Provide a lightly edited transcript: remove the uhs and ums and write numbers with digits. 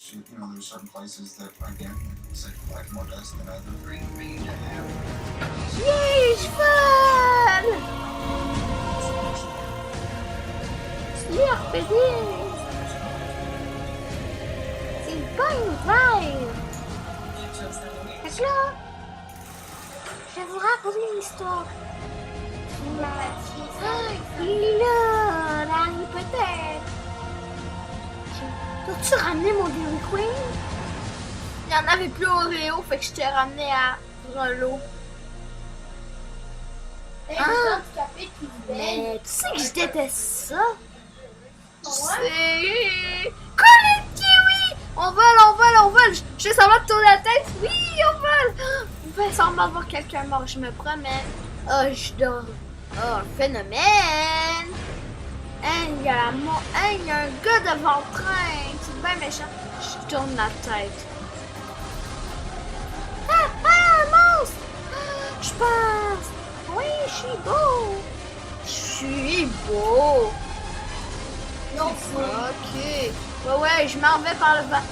You know, there's certain places that, again, say like more dust than others. Yay, cheval! Super RPG! C'est pas une vibe! Fait que là, je vais vous raconter une histoire. Il est là, dans Harry Potter. T'as-tu ramené mon Dairy Queen? Il y en avait plus au Oreo, fait que je t'ai ramené à Rolo. Mais tu sais que je déteste ça. C'est... Colin Kiwi! On vole! Je fais semblant de tourner la tête. Oui, on vole! On fait semblant de voir quelqu'un mort, je me promène. Oh, je dors. Oh, phénomène! Hein, il y a un gars devant le train. C'est bien méchant. Je tourne la tête. Un monstre! Je pense. Oui, je suis beau. Je suis beau. Non, ok. Ouais, je m'en vais par le bas.